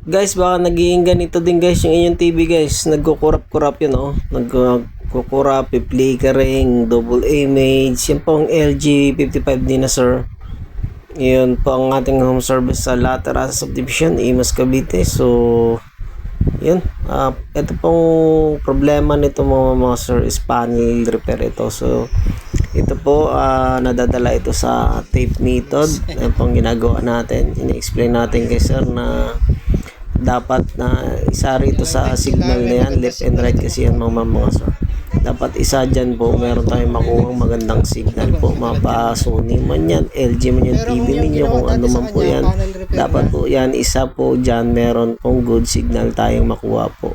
Guys, baka naging ganito din guys yung inyong TV guys. Nagkukurap-kurap yun oh. Nagkukurap, flickering, double image. Yan po ang LG 55 din na sir. Yun po ang ating home service sa Lateral Subdivision, Imus, Cavite. So, yun. Ito pong problema nito mga sir is panel repair ito. So, ito po nadadala ito sa tape method. Yan pong ginagawa natin. Ina-explain natin kay sir na dapat na isa rito sa signal na yan, left and right kasi yan mga sir. Dapat isa dyan po, meron tayong makuha magandang signal po, mapa Sony man yan, LG man yung TV ninyo, kung ano man po yan, dapat po yan, isa po dyan, meron pong good signal tayong makuha po.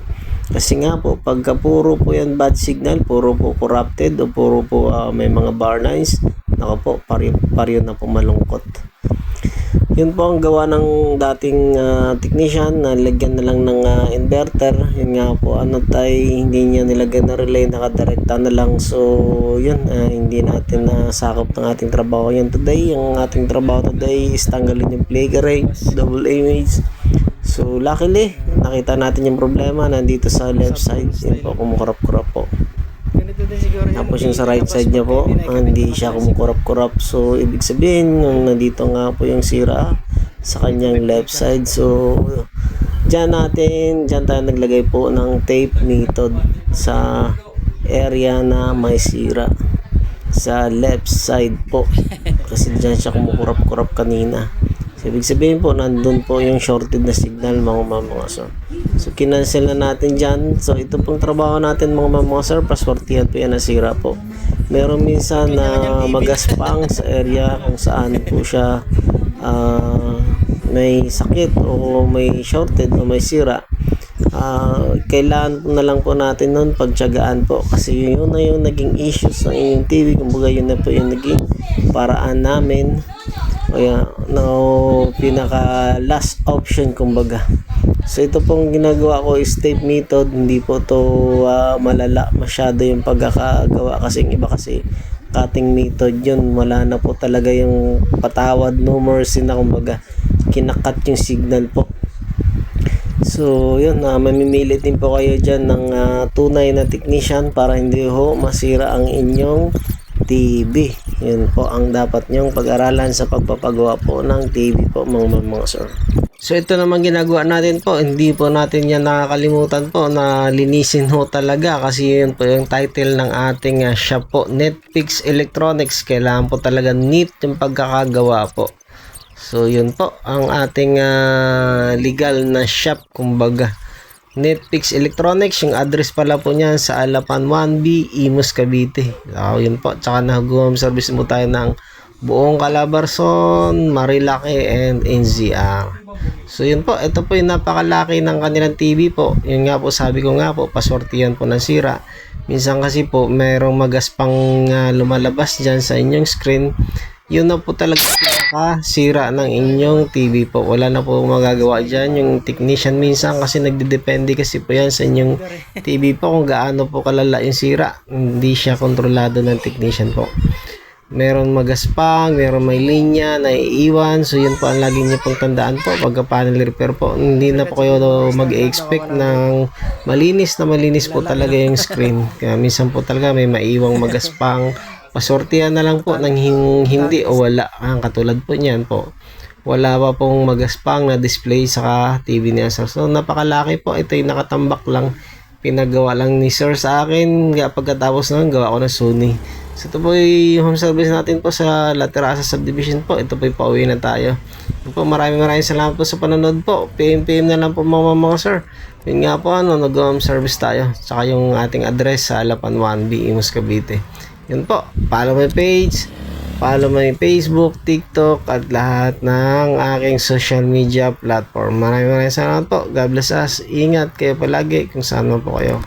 Kasi nga po, pagka puro po yan bad signal, puro po corrupted o puro po may mga bar lines, nako po, pariyo na po malungkot. Yun po ang gawa ng dating technician na lagyan na lang ng inverter. Yun nga po, hindi niya nilagyan na relay, nakadirekta na lang. So yun, hindi natin sakop ng ating trabaho yan today. Ang ating trabaho today is tanggalin yung flickering, double image. So luckily, nakita natin yung problema nandito sa left side. Yun po, kumukurap-kurap po. Tapos yung sa right side niya po, hindi siya kumukurap-kurap. So ibig sabihin, yung nandito nga po yung sira sa kanyang left side. So dyan tayo naglagay po ng tape method sa area na may sira sa left side po. Kasi dyan siya kumukurap-kurap kanina. So, ibig sabihin po, nandun po yung shorted na signal mga sir. So, kinancel na natin dyan. So, ito pong trabaho natin mga sir. Paswertihan po yan, nasira po. Meron minsan na magaspang sa area kung saan po siya may sakit o may shorted o may sira. Kailangan na lang po natin nun pagtyagaan po. Kasi yun na yung naging issues ng inyong TV. Kumbaga yun na po yung naging paraan namin. Kaya pinaka last option kumbaga. So ito pong ginagawa ko is tape method. Hindi po to malala masyado yung pagkakagawa kasi yung iba kasi cutting method yun. Wala na po talaga yung patawad, no mercy na kumbaga. Kinakat yung signal po. So yun, mamimili din po kayo dyan ng tunay na technician para hindi ho masira ang inyong TV. Yun po ang dapat nyong pag-aralan sa pagpapagawa po ng TV po mga sir. So ito naman ginagawa natin po, hindi po natin yan nakakalimutan po na linisin ho talaga kasi yun po yung title ng ating shop po, Netflix Electronics. Kailangan po talaga neat yung pagkakagawa po. So yun po ang ating legal na shop kumbaga. Netflix Electronics, yung address pala po niyan sa Alapan 1B, Imus, Cavite. So, yun po, tsaka nag-home service mo tayo ng buong Calabarzon, Marilaki, and NCR. So yun po, ito po yung napakalaki ng kanilang TV po. Yun nga po, sabi ko nga po, paswertihan po ng sira. Minsan kasi po, mayroong magaspang lumalabas dyan sa inyong screen. Yun na po talaga sira ng inyong TV po. Wala na po magagawa dyan yung technician minsan kasi nagdedepende kasi po yan sa inyong TV po kung gaano po kalala yung sira. Hindi siya kontrolado ng technician po. Meron magaspang, meron may linya na iiwan. So yun po ang lagi niyo pong tandaan po pagka panel repair po. Hindi na po kayo mag-expect ng malinis po talaga yung screen. Kaya minsan po talaga may maiwang magaspang. Pasortihan na lang po ng hindi o wala. Katulad po niyan po. Wala pa pong magaspang na display sa TV niya sir. So napakalaki po. Ito yung nakatambak lang. Pinagawa lang ni sir sa akin. Pagkatapos nun gawa ko ng Sony. So ito po yung home service natin po sa Lateral Subdivision po. Ito po yung pauwi na tayo. Po, maraming salamat po sa panonood po. PM na lang po mga sir. Yun nga po nag-home service tayo. Saka yung ating address sa Alapan 1B, Imus, Cavite. Yun po, follow my page, follow my Facebook, TikTok, at lahat ng aking social media platform. Maraming salamat po. God bless us. Ingat kayo palagi kung saan man po kayo.